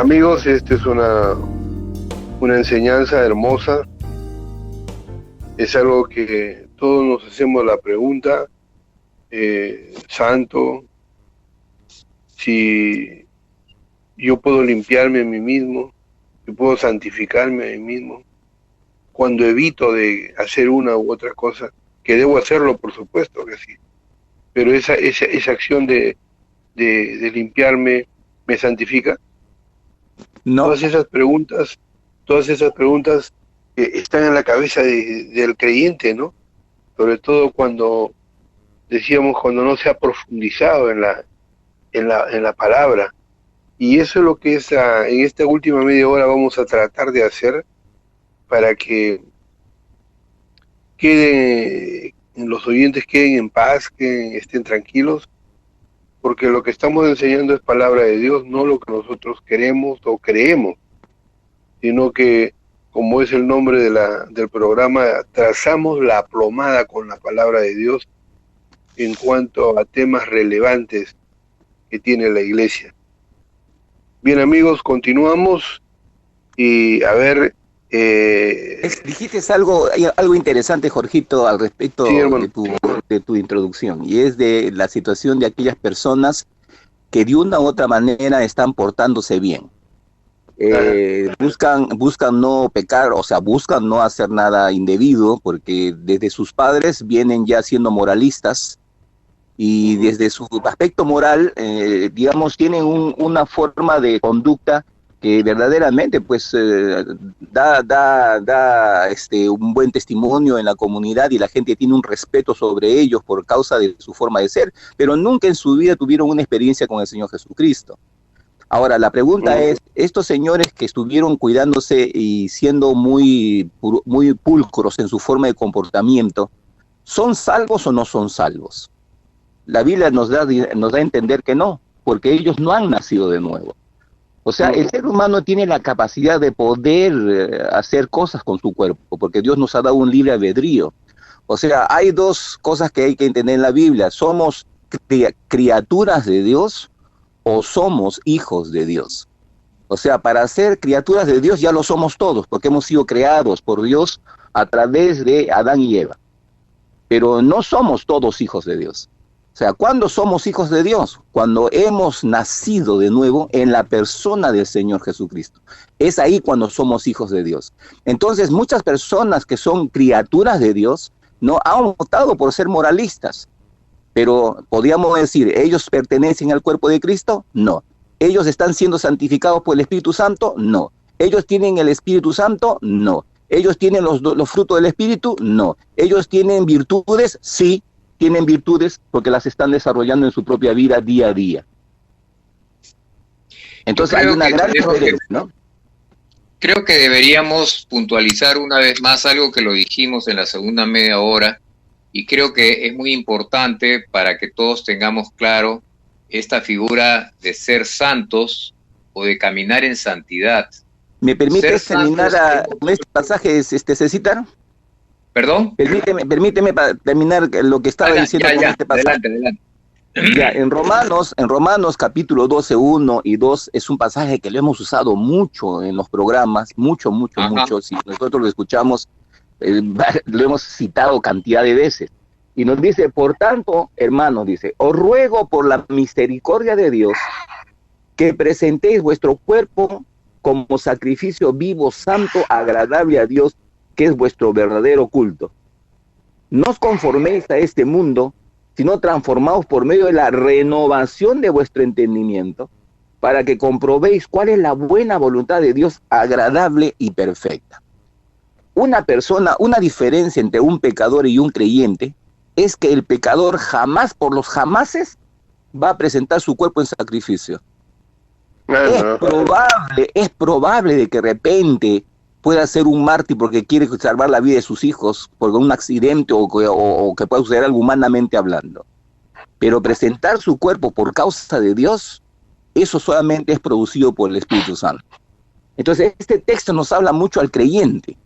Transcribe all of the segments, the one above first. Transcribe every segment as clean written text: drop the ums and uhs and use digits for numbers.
Amigos, esta es una enseñanza hermosa. Es algo que todos nos hacemos la pregunta, santo, si yo puedo limpiarme a mí mismo, si puedo santificarme a mí mismo, cuando evito de hacer una u otra cosa, que debo hacerlo, por supuesto que sí, pero esa acción de limpiarme, ¿me santifica? No. Todas esas preguntas están en la cabeza del creyente, ¿no? Sobre todo cuando no se ha profundizado en la palabra. Y eso es lo que en esta última media hora vamos a tratar de hacer para que los oyentes queden en paz, que estén tranquilos, porque lo que estamos enseñando es palabra de Dios, no lo que nosotros queremos o creemos, sino que, como es el nombre del programa, trazamos la plomada con la palabra de Dios en cuanto a temas relevantes que tiene la iglesia. Bien, amigos, continuamos y a ver... dijiste algo interesante, Jorgito, al respecto sí, de tu introducción, y es de la situación de aquellas personas que de una u otra manera están portándose bien. Buscan no pecar, o sea, buscan no hacer nada indebido, porque desde sus padres vienen ya siendo moralistas, y desde su aspecto moral, digamos, tienen una forma de conducta que verdaderamente pues da un buen testimonio en la comunidad, y la gente tiene un respeto sobre ellos por causa de su forma de ser, pero nunca en su vida tuvieron una experiencia con el Señor Jesucristo. Ahora, la pregunta es, estos señores que estuvieron cuidándose y siendo muy pulcros en su forma de comportamiento, ¿son salvos o no son salvos? La Biblia nos da a entender que no, porque ellos no han nacido de nuevo. O sea, el ser humano tiene la capacidad de poder hacer cosas con su cuerpo, porque Dios nos ha dado un libre albedrío. O sea, hay dos cosas que hay que entender en la Biblia. ¿Somos criaturas de Dios o somos hijos de Dios? O sea, para ser criaturas de Dios ya lo somos todos, porque hemos sido creados por Dios a través de Adán y Eva. Pero no somos todos hijos de Dios. O sea, ¿cuándo somos hijos de Dios? Cuando hemos nacido de nuevo en la persona del Señor Jesucristo. Es ahí cuando somos hijos de Dios. Entonces, muchas personas que son criaturas de Dios no han optado por ser moralistas. Pero, ¿podríamos decir, ellos pertenecen al cuerpo de Cristo? No. ¿Ellos están siendo santificados por el Espíritu Santo? No. ¿Ellos tienen el Espíritu Santo? No. ¿Ellos tienen los frutos del Espíritu? No. ¿Ellos tienen virtudes? Sí. Tienen virtudes porque las están desarrollando en su propia vida día a día. Entonces hay una gran diferencia, ¿no? Creo que deberíamos puntualizar una vez más algo que lo dijimos en la segunda media hora, y creo que es muy importante para que todos tengamos claro esta figura de ser santos o de caminar en santidad. ¿Me permites terminar con este pasaje, Cecitar? ¿Perdón? Permíteme para terminar lo que estaba diciendo con este pasaje. Adelante. Ya, en Romanos capítulo 12, 1 y 2 es un pasaje que lo hemos usado mucho en los programas, mucho. Si nosotros lo escuchamos, lo hemos citado cantidad de veces. Y nos dice, por tanto, hermanos, dice, os ruego por la misericordia de Dios que presentéis vuestro cuerpo como sacrificio vivo, santo, agradable a Dios, que es vuestro verdadero culto. No os conforméis a este mundo, sino transformaos por medio de la renovación de vuestro entendimiento, para que comprobéis cuál es la buena voluntad de Dios, agradable y perfecta. Una diferencia entre un pecador y un creyente es que el pecador jamás, por los jamases, va a presentar su cuerpo en sacrificio. Es probable de que de repente pueda ser un mártir porque quiere salvar la vida de sus hijos por un accidente o que pueda suceder algo humanamente hablando. Pero presentar su cuerpo por causa de Dios, eso solamente es producido por el Espíritu Santo. Entonces, este texto nos habla mucho al creyente.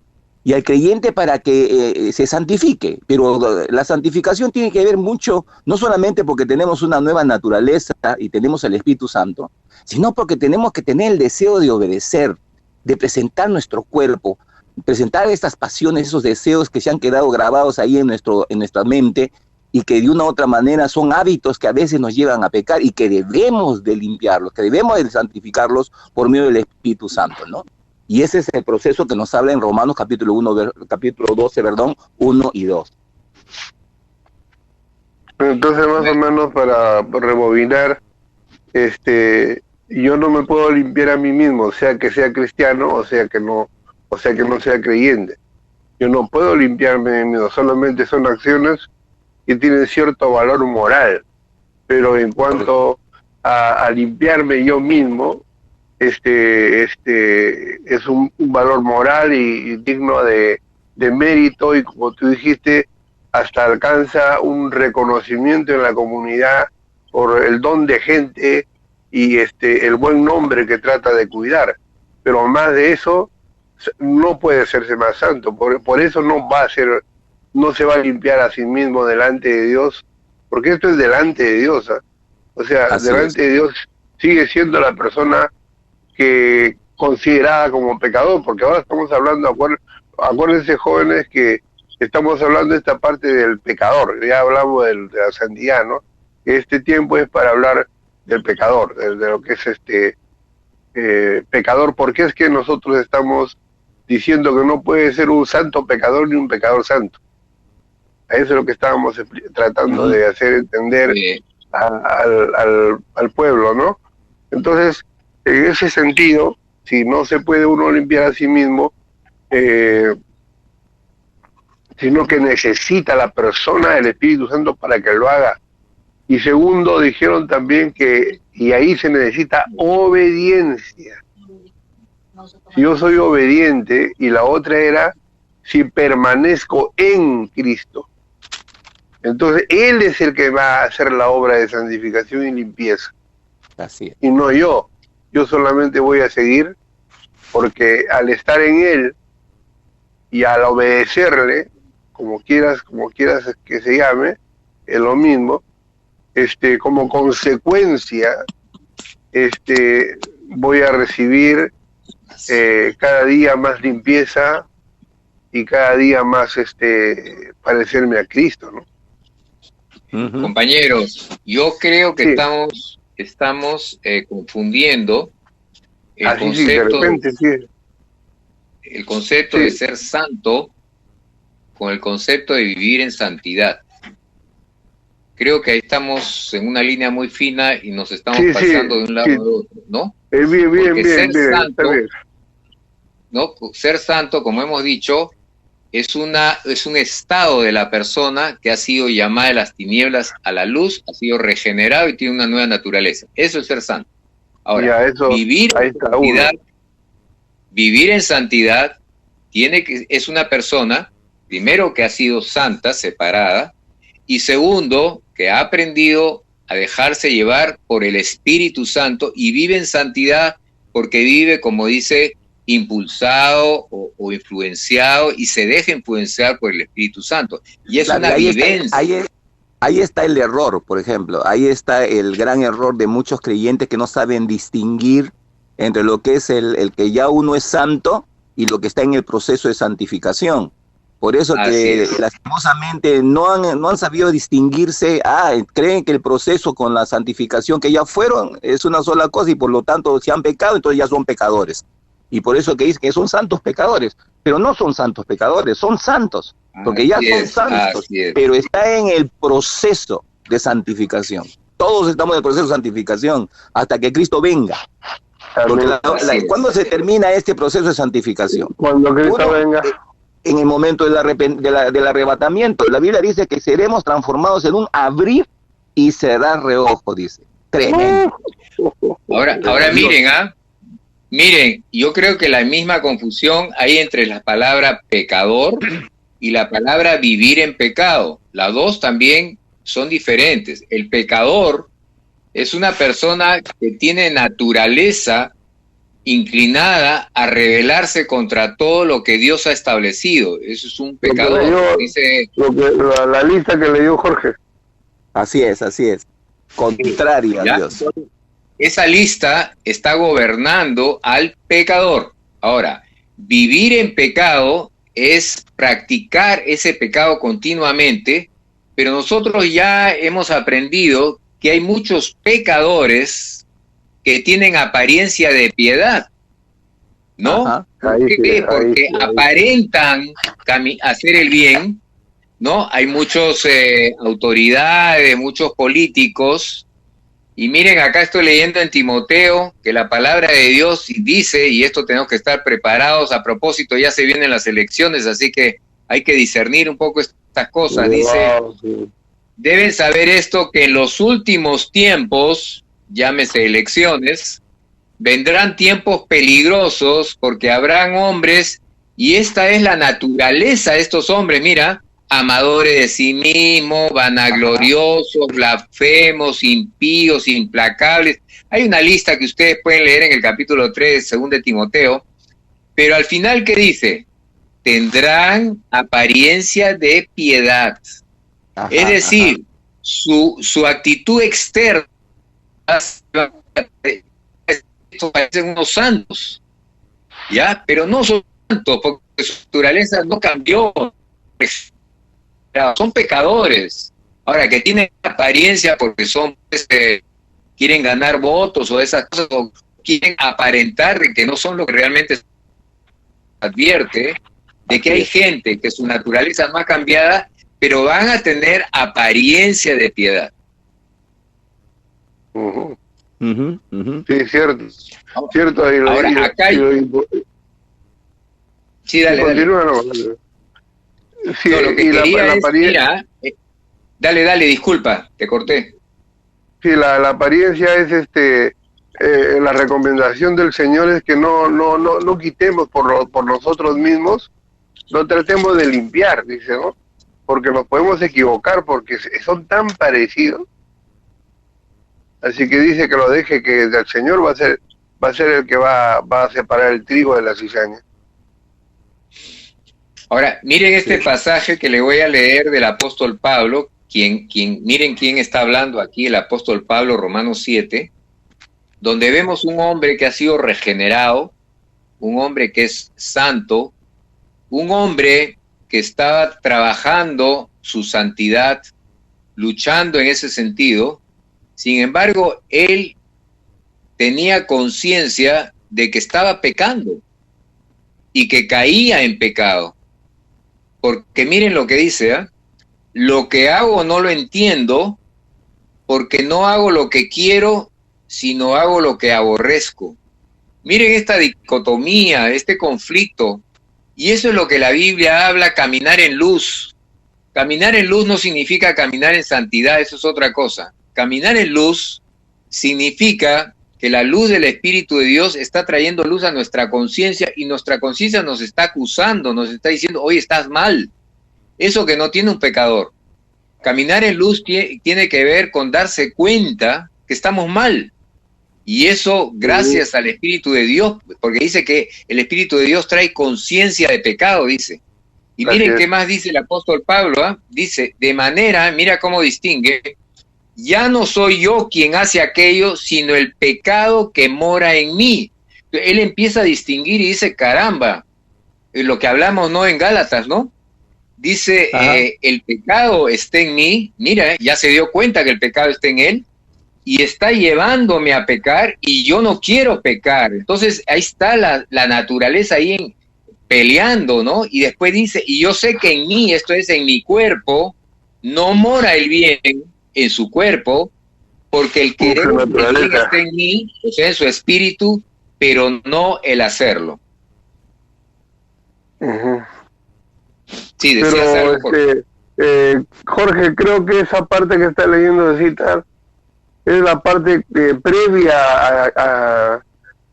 y al creyente para que se santifique. Pero la santificación tiene que ver mucho, no solamente porque tenemos una nueva naturaleza y tenemos el Espíritu Santo, sino porque tenemos que tener el deseo de obedecer, de presentar nuestro cuerpo, presentar estas pasiones, esos deseos que se han quedado grabados ahí en nuestra mente, y que de una u otra manera son hábitos que a veces nos llevan a pecar y que debemos de limpiarlos, que debemos de santificarlos por medio del Espíritu Santo, ¿no? Y ese es el proceso que nos habla en Romanos capítulo 12, 1 y 2. Entonces, más o menos, para rebobinar, yo no me puedo limpiar a mí mismo, sea que sea cristiano, o sea que no sea creyente. Yo no puedo limpiarme a mí mismo, solamente son acciones que tienen cierto valor moral, pero en cuanto a limpiarme yo mismo, es un valor moral y digno de mérito, y como tú dijiste, hasta alcanza un reconocimiento en la comunidad por el don de gente y el buen nombre que trata de cuidar. Pero más de eso no puede hacerse más santo, por eso no se va a limpiar a sí mismo delante de Dios, porque esto es delante de Dios, ¿eh? O sea, así delante de Dios sigue siendo la persona que considerada como pecador, porque ahora estamos hablando, acuérdense jóvenes, que estamos hablando de esta parte del pecador, ya hablamos de la santidad, ¿no? Que este tiempo es para hablar del pecador, de lo que es pecador, porque es que nosotros estamos diciendo que no puede ser un santo pecador ni un pecador santo. Eso es lo que estábamos tratando de hacer entender al pueblo, ¿no? Entonces, en ese sentido, si no se puede uno limpiar a sí mismo, sino que necesita la persona del Espíritu Santo para que lo haga. Y segundo, dijeron también y ahí se necesita obediencia. Si yo soy obediente, y la otra era, si permanezco en Cristo. Entonces, Él es el que va a hacer la obra de santificación y limpieza. Así es. Y no yo. Yo solamente voy a seguir, porque al estar en Él y al obedecerle, como quieras que se llame, es lo mismo, como consecuencia, voy a recibir cada día más limpieza y cada día más parecerme a Cristo, ¿no? Compañeros, yo creo que estamos confundiendo el concepto de ser santo con el concepto de vivir en santidad. Creo que ahí estamos en una línea muy fina y nos estamos pasando de un lado a otro, ¿no? Bien, santo, ¿no? Ser santo, como hemos dicho, es un estado de la persona que ha sido llamada de las tinieblas a la luz, ha sido regenerado y tiene una nueva naturaleza. Eso es ser santo. Ahora, vivir en santidad es una persona, primero, que ha sido santa, separada, y segundo, que ha aprendido a dejarse llevar por el Espíritu Santo y vive en santidad porque vive, como dice, impulsado o influenciado, y se deja influenciar por el Espíritu Santo. Y es una vivencia. Ahí está el error, por ejemplo. Ahí está el gran error de muchos creyentes que no saben distinguir entre lo que es el que ya uno es santo y lo que está en el proceso de santificación. Por eso que lastimosamente no han sabido distinguirse, creen que el proceso con la santificación que ya fueron es una sola cosa, y por lo tanto si han pecado, entonces ya son pecadores. Y por eso que dicen que son santos pecadores, pero no son santos pecadores, son santos, porque ya son santos, pero está en el proceso de santificación. Todos estamos en el proceso de santificación hasta que Cristo venga. Porque ¿cuándo se termina este proceso de santificación? Cuando Cristo venga. En el momento del arrebatamiento. La Biblia dice que seremos transformados en un abrir y cerrar reojo, dice. Tremendo. Ahora miren, yo creo que la misma confusión hay entre la palabra pecador y la palabra vivir en pecado. Las dos también son diferentes. El pecador es una persona que tiene naturaleza inclinada a rebelarse contra todo lo que Dios ha establecido. Eso es un pecador. Dice la lista que le dio Jorge. Así es. Contraria a Dios. Esa lista está gobernando al pecador. Ahora, vivir en pecado es practicar ese pecado continuamente, pero nosotros ya hemos aprendido que hay muchos pecadores que tienen apariencia de piedad, ¿no? Porque aparentan hacer el bien, ¿no? Hay muchos autoridades, muchos políticos, y miren, acá estoy leyendo en Timoteo que la palabra de Dios dice, y esto tenemos que estar preparados, a propósito ya se vienen las elecciones, así que hay que discernir un poco estas cosas. Dice, deben saber esto, que en los últimos tiempos, llámese elecciones, vendrán tiempos peligrosos porque habrán hombres, y esta es la naturaleza de estos hombres, mira, amadores de sí mismos, vanagloriosos, blasfemos, impíos, implacables. Hay una lista que ustedes pueden leer en el capítulo 3, 2 de Timoteo, pero al final, ¿qué dice? Tendrán apariencia de piedad. Es decir, su actitud externa, estos parecen unos santos, ¿ya? Pero no son santos, porque su naturaleza no cambió. Son pecadores. Ahora, que tienen apariencia porque son, quieren ganar votos o esas cosas, o quieren aparentar de que no son lo que realmente advierte, de que hay gente que su naturaleza no ha cambiado, pero van a tener apariencia de piedad. Sí, cierto. Cierto. Ahora, acá hay... Sí, dale. Sí, no, lo que quería es, mira, dale, disculpa, te corté. Sí, la apariencia es la recomendación del Señor es que no quitemos por nosotros mismos, no tratemos de limpiar, dice, ¿no? Porque nos podemos equivocar, porque son tan parecidos. Así que dice que lo deje, que el Señor va a ser el que va a separar el trigo de la cizaña. Ahora, miren este pasaje que le voy a leer del apóstol Pablo, miren quién está hablando aquí, el apóstol Pablo, Romanos 7, donde vemos un hombre que ha sido regenerado, un hombre que es santo, un hombre que estaba trabajando su santidad, luchando en ese sentido. Sin embargo, él tenía conciencia de que estaba pecando y que caía en pecado. Porque miren lo que dice, ¿eh? Lo que hago no lo entiendo, porque no hago lo que quiero, sino hago lo que aborrezco. Miren esta dicotomía, este conflicto. Y eso es lo que la Biblia habla, caminar en luz. Caminar en luz no significa caminar en santidad, eso es otra cosa. Caminar en luz significa que la luz del Espíritu de Dios está trayendo luz a nuestra conciencia, y nuestra conciencia nos está acusando, nos está diciendo, oye, estás mal. Eso que no tiene un pecador. Caminar en luz tiene que ver con darse cuenta que estamos mal. Y eso gracias al Espíritu de Dios, porque dice que el Espíritu de Dios trae conciencia de pecado, dice. Y miren qué más dice el apóstol Pablo, ¿eh? Dice, de manera, mira cómo distingue, ya no soy yo quien hace aquello, sino el pecado que mora en mí. Él empieza a distinguir y dice, caramba, lo que hablamos, ¿no? En Gálatas, ¿no? Dice, el pecado está en mí, mira, ya se dio cuenta que el pecado está en él, y está llevándome a pecar, y yo no quiero pecar. Entonces, ahí está la naturaleza ahí peleando, ¿no? Y después dice, y yo sé que en mí, esto es en mi cuerpo, no mora el bien en su cuerpo, porque el querer está en mí, o sea, en su espíritu, pero no el hacerlo. Sí, decías algo, Jorge, creo que esa parte que está leyendo de citar es la parte previa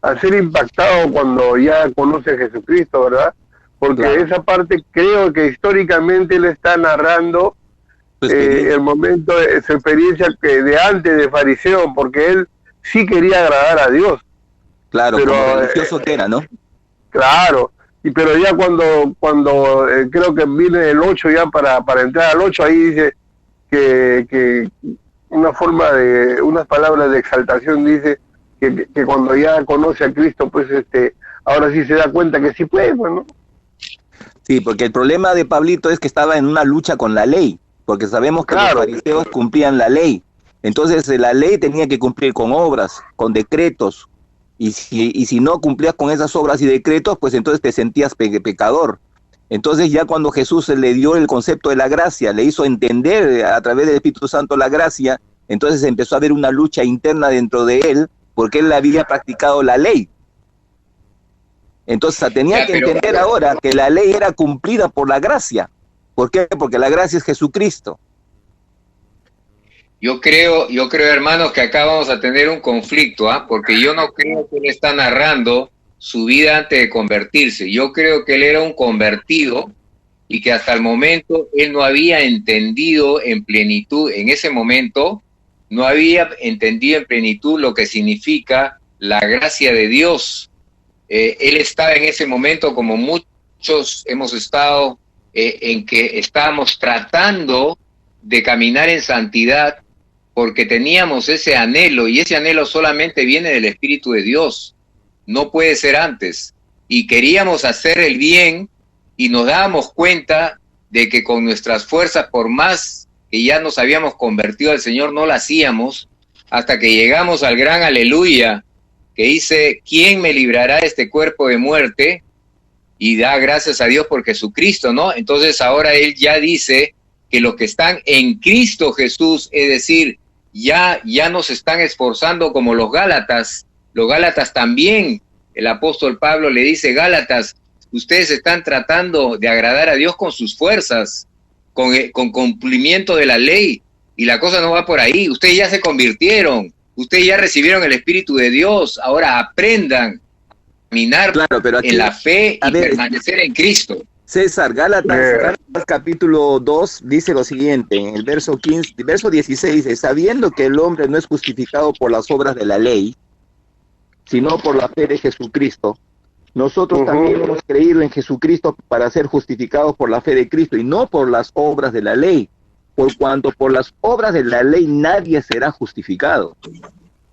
a ser impactado cuando ya conoce a Jesucristo, ¿verdad? Porque claro, esa parte creo que históricamente él está narrando el momento de su experiencia de antes de fariseo, porque él sí quería agradar a Dios. Claro, pero, como religioso que era, ¿no? Claro, pero ya cuando creo que viene el 8 ya para entrar al 8, ahí dice que unas palabras de exaltación, dice que cuando ya conoce a Cristo, pues ahora sí se da cuenta que sí puede, ¿no? Sí, porque el problema de Pablito es que estaba en una lucha con la ley, porque sabemos que Claro. los fariseos cumplían la ley. Entonces la ley tenía que cumplir con obras, con decretos, y si no cumplías con esas obras y decretos, pues entonces te sentías pecador. Entonces ya cuando Jesús le dio el concepto de la gracia, le hizo entender a través del Espíritu Santo la gracia, entonces empezó a haber una lucha interna dentro de él, porque él había practicado la ley. Entonces tenía que entender ahora que la ley era cumplida por la gracia. ¿Por qué? Porque la gracia es Jesucristo. Yo creo, hermanos, que acá vamos a tener un conflicto, porque yo no creo que él está narrando su vida antes de convertirse. Yo creo que él era un convertido y que hasta el momento él no había entendido en plenitud, en ese momento, no había entendido en plenitud lo que significa la gracia de Dios. Él estaba en ese momento, como muchos hemos estado, en que estábamos tratando de caminar en santidad, porque teníamos ese anhelo, y ese anhelo solamente viene del Espíritu de Dios, no puede ser antes, y queríamos hacer el bien, y nos dábamos cuenta de que con nuestras fuerzas, por más que ya nos habíamos convertido al Señor, no lo hacíamos, hasta que llegamos al gran aleluya, que dice, ¿quién me librará de este cuerpo de muerte? Y da gracias a Dios por Jesucristo, ¿no? Entonces ahora él ya dice que los que están en Cristo Jesús, es decir, ya no se están esforzando como los Gálatas también, el apóstol Pablo le dice, Gálatas, ustedes están tratando de agradar a Dios con sus fuerzas, con cumplimiento de la ley, y la cosa no va por ahí, ustedes ya se convirtieron, ustedes ya recibieron el Espíritu de Dios, ahora aprendan a caminar en la fe y permanecer en Cristo. César, Gálatas capítulo 2 dice lo siguiente, en el verso 16 dice, sabiendo que el hombre no es justificado por las obras de la ley, sino por la fe de Jesucristo, nosotros también hemos creído en Jesucristo para ser justificados por la fe de Cristo y no por las obras de la ley, por cuanto por las obras de la ley nadie será justificado.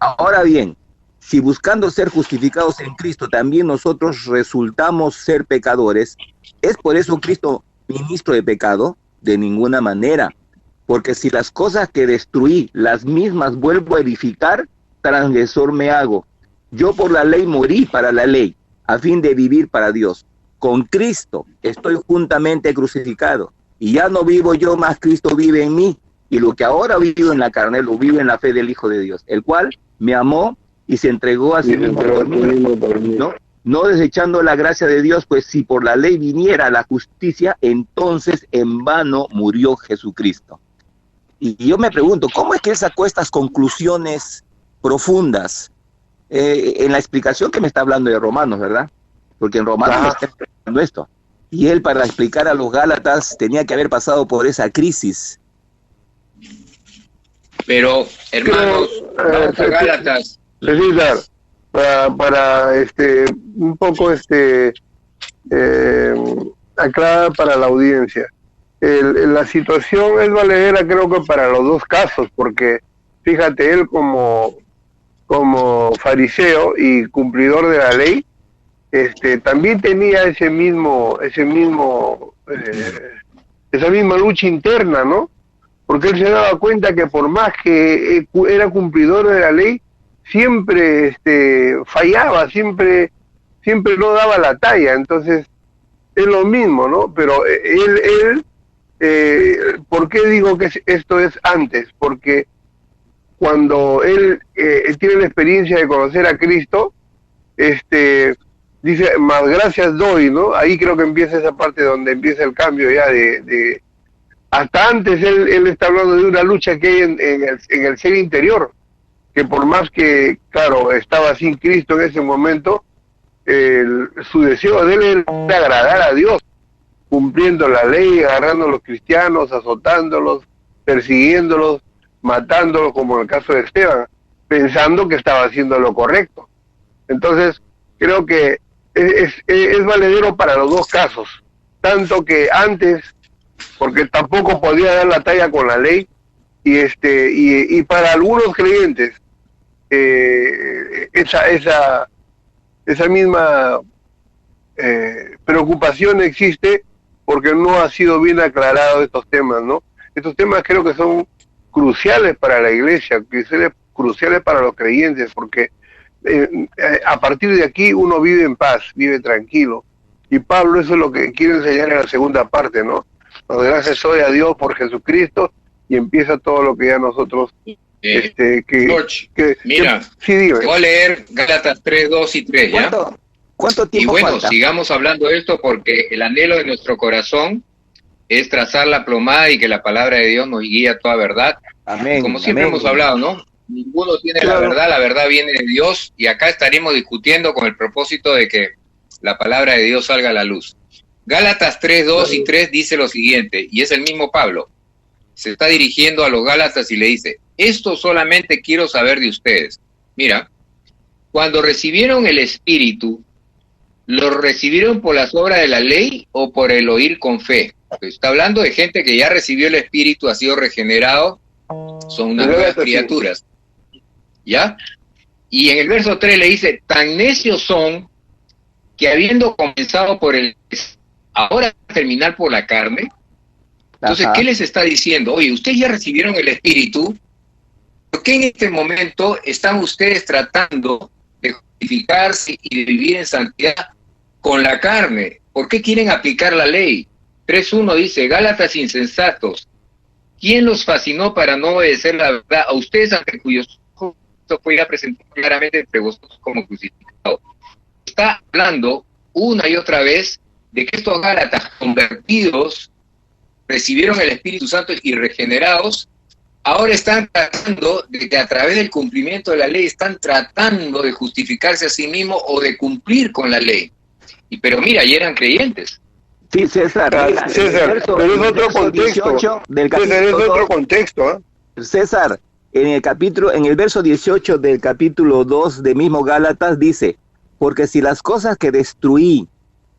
Ahora bien, si buscando ser justificados en Cristo también nosotros resultamos ser pecadores, ¿es por eso Cristo ministro de pecado? De ninguna manera, porque si las cosas que destruí, las mismas vuelvo a edificar, transgresor me hago. Yo por la ley morí para la ley, a fin de vivir para Dios. Con Cristo estoy juntamente crucificado, y ya no vivo yo, más Cristo vive en mí, y lo que ahora vivo en la carne, lo vivo en la fe del Hijo de Dios, el cual me amó y se entregó a sí mismo por mí, no desechando la gracia de Dios, pues si por la ley viniera la justicia, entonces en vano murió Jesucristo. Y yo me pregunto, ¿cómo es que él sacó estas conclusiones profundas en la explicación que me está hablando de Romanos, ¿verdad? Porque en Romanos me está explicando esto. Y él, para explicar a los Gálatas, tenía que haber pasado por esa crisis. Pero, hermanos, vamos a Gálatas. César, para un poco aclarar para la audiencia. La situación es valedera, creo que para los dos casos, porque fíjate, él como fariseo y cumplidor de la ley, también tenía esa misma lucha interna, ¿no? Porque él se daba cuenta que por más que era cumplidor de la ley, siempre fallaba, siempre no daba la talla. Entonces es lo mismo, ¿no? Pero él ¿por qué digo que esto es antes? Porque cuando él tiene la experiencia de conocer a Cristo, dice, más gracias doy, ¿no? Ahí creo que empieza esa parte donde empieza el cambio ya de hasta antes él está hablando de una lucha que hay en el ser interior, que por más que, claro, estaba sin Cristo en ese momento, su deseo de él era agradar a Dios, cumpliendo la ley, agarrando a los cristianos, azotándolos, persiguiéndolos, matándolos, como en el caso de Esteban, pensando que estaba haciendo lo correcto. Entonces, creo que es valedero para los dos casos, tanto que antes, porque tampoco podía dar la talla con la ley, y para algunos creyentes, esa misma preocupación existe porque no ha sido bien aclarado estos temas, ¿no? Estos temas creo que son cruciales para la iglesia, cruciales para los creyentes, porque a partir de aquí uno vive en paz, vive tranquilo. Y Pablo eso es lo que quiere enseñar en la segunda parte, ¿no? Gracias hoy a Dios por Jesucristo, y empieza todo lo que ya nosotros... George, mira, sí, dime. Te voy a leer Gálatas 3, 2 y 3, ¿ya? ¿Cuánto tiempo Y bueno, falta? sigamos hablando de esto porque el anhelo de nuestro corazón es trazar la plomada y que la palabra de Dios nos guíe a toda verdad. Amén. Como siempre amén. hemos hablado, ¿no? Ninguno tiene Claro. la verdad viene de Dios, y acá estaremos discutiendo con el propósito de que la palabra de Dios salga a la luz. Gálatas 3, 2 y 3 dice lo siguiente, y es el mismo Pablo. Se está dirigiendo a los Gálatas y le dice: esto solamente quiero saber de ustedes. Mira, cuando recibieron el Espíritu, ¿lo recibieron por las obras de la ley o por el oír con fe? Está hablando de gente que ya recibió el Espíritu, ha sido regenerado, son unas nuevas criaturas. ¿Ya? Y en el verso 3 le dice: tan necios son que habiendo comenzado por el ahora terminar por la carne. Entonces, Ajá. ¿qué les está diciendo? Oye, ustedes ya recibieron el Espíritu, ¿por qué en este momento están ustedes tratando de justificarse y de vivir en santidad con la carne? ¿Por qué quieren aplicar la ley? 3.1 dice: Gálatas insensatos, ¿quién los fascinó para no obedecer la verdad? A ustedes ante cuyos ojos esto fue ya presentado claramente entre vosotros como crucificado. Está hablando una y otra vez de que estos Gálatas convertidos recibieron el Espíritu Santo y regenerados, ahora están tratando de que a través del cumplimiento de la ley están tratando de justificarse a sí mismos o de cumplir con la ley. Pero mira, ya eran creyentes. Sí, César. Mira, César, pero es otro contexto. César, es otro contexto, ¿eh? César, en el verso 18 del capítulo 2 de mismo Gálatas dice: porque si las cosas que destruí,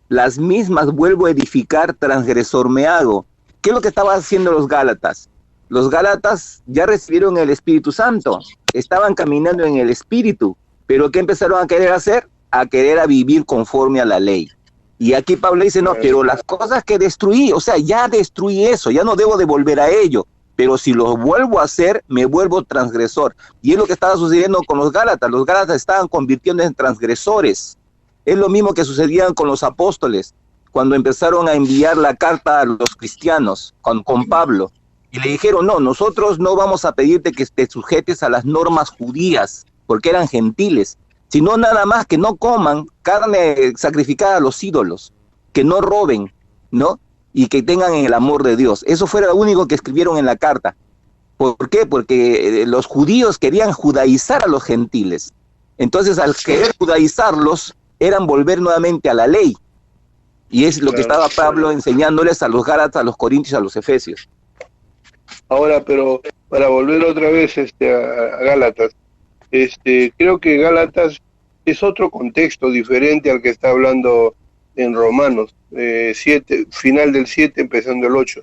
las mismas vuelvo a edificar, transgresor me hago. ¿Qué es lo que estaban haciendo los Gálatas? Los Gálatas ya recibieron el Espíritu Santo, estaban caminando en el Espíritu, pero ¿qué empezaron a querer hacer? A querer a vivir conforme a la ley. Y aquí Pablo dice: no, pero las cosas que destruí, o sea, ya destruí eso, ya no debo de volver a ello, pero si lo vuelvo a hacer, me vuelvo transgresor. Y es lo que estaba sucediendo con los Gálatas estaban convirtiendo en transgresores. Es lo mismo que sucedía con los apóstoles, cuando empezaron a enviar la carta a los cristianos, con Pablo, y le dijeron: no, nosotros no vamos a pedirte que te sujetes a las normas judías, porque eran gentiles, sino nada más que no coman carne sacrificada a los ídolos, que no roben, ¿no? Y que tengan el amor de Dios. Eso fue lo único que escribieron en la carta. ¿Por qué? Porque los judíos querían judaizar a los gentiles. Entonces, al querer judaizarlos, eran volver nuevamente a la ley. Y es lo que estaba Pablo enseñándoles a los Gálatas, a los Corintios, a los Efesios. Ahora, pero para volver otra vez a Gálatas, creo que Gálatas es otro contexto diferente al que está hablando en Romanos 7, final del 7, empezando el 8,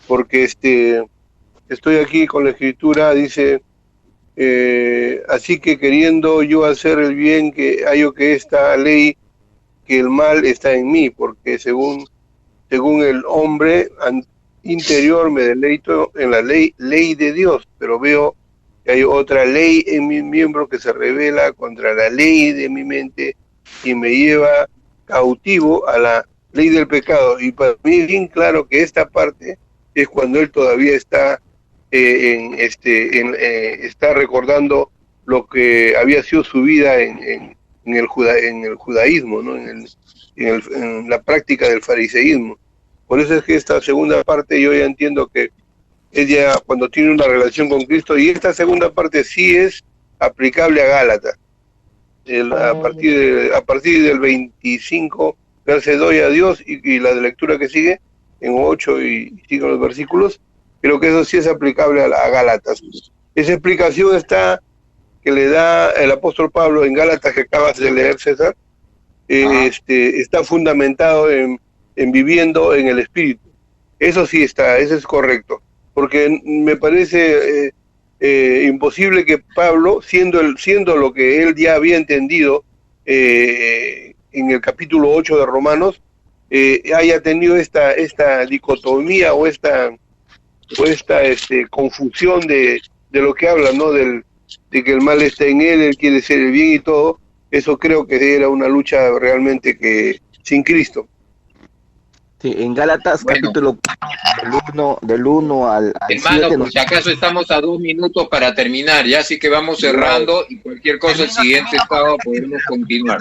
porque estoy aquí con la escritura, dice: así que queriendo yo hacer el bien, que hallo que esta ley, que el mal está en mí, porque según el hombre interior me deleito en la ley de Dios, pero veo que hay otra ley en mi miembro que se revela contra la ley de mi mente y me lleva cautivo a la ley del pecado. Y para mí es bien claro que esta parte es cuando él todavía está está recordando lo que había sido su vida en el judaísmo, ¿no? En la práctica del fariseísmo. Por eso es que esta segunda parte yo ya entiendo que ella cuando tiene una relación con Cristo, y esta segunda parte sí es aplicable a Gálatas. A partir del 25, gracias doy a Dios, y la de lectura que sigue, en 8 y sigo los versículos, creo que eso sí es aplicable a Gálatas. Esa explicación está que le da el apóstol Pablo en Gálatas que acabas de leer, César, está fundamentado en viviendo en el Espíritu. Eso sí está, eso es correcto, porque me parece imposible que Pablo, siendo lo que él ya había entendido en el capítulo 8 de Romanos, haya tenido esta dicotomía o esta confusión de lo que habla, ¿no? De que el mal está en él quiere ser el bien y todo. Eso creo que era una lucha realmente que sin Cristo. Sí, en Gálatas, bueno, capítulo del 1 al 7. Hermano, por si acaso estamos a 2 minutos para terminar, ya, así que vamos cerrando y cualquier cosa el siguiente sábado podemos continuar.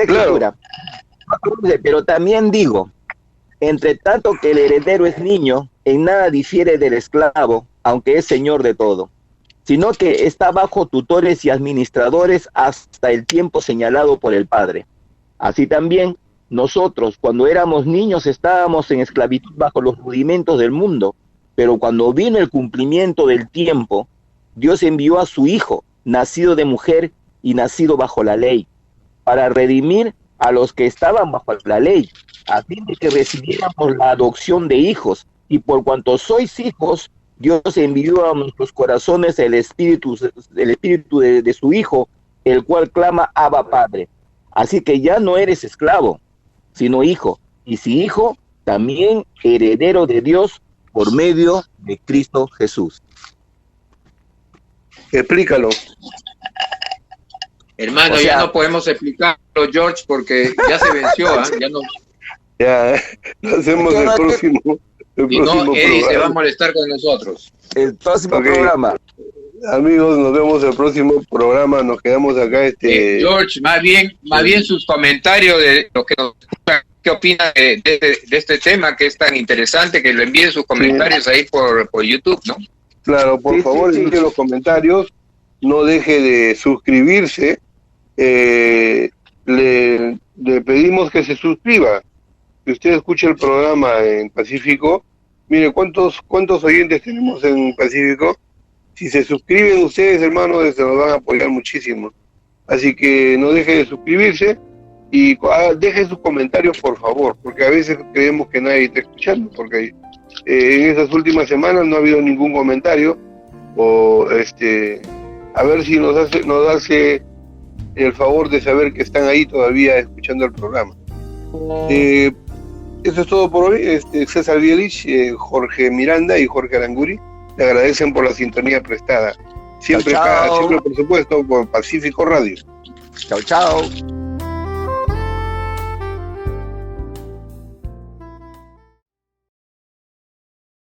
Claro. Pero también digo, entre tanto que el heredero es niño, en nada difiere del esclavo, aunque es señor de todo, sino que está bajo tutores y administradores hasta el tiempo señalado por el Padre. Así también, nosotros, cuando éramos niños, estábamos en esclavitud bajo los rudimentos del mundo, pero cuando vino el cumplimiento del tiempo, Dios envió a su Hijo, nacido de mujer y nacido bajo la ley, para redimir a los que estaban bajo la ley, a fin de que recibiéramos la adopción de hijos, y por cuanto sois hijos, Dios envió a nuestros corazones el espíritu de su Hijo, el cual clama Abba Padre. Así que ya no eres esclavo, sino hijo, y si hijo, también heredero de Dios por medio de Cristo Jesús. Explícalo. Hermano, ya no podemos explicarlo, George, porque ya se venció, ya no. Ya, lo hacemos el próximo. Y no, Eddie se va a molestar con nosotros. El próximo programa. Amigos, nos vemos el próximo programa. Nos quedamos acá. George, más bien sus comentarios de lo que qué opina de este tema que es tan interesante, que lo envíen sus comentarios ahí por YouTube, ¿no? Claro, por favor, deje los comentarios. No deje de suscribirse. Le pedimos que se suscriba. Si usted escucha el programa en Pacífico, mire cuántos oyentes tenemos en Pacífico. Si se suscriben ustedes, hermanos, se nos van a apoyar muchísimo. Así que no deje de suscribirse y deje sus comentarios, por favor, porque a veces creemos que nadie está escuchando, porque en esas últimas semanas no ha habido ningún comentario. O a ver si nos hace el favor de saber que están ahí todavía escuchando el programa. Eso es todo por hoy. César Bielich, Jorge Miranda y Jorge Aranguri le agradecen por la sintonía prestada. Siempre, por supuesto, por Pacífico Radio. Chao.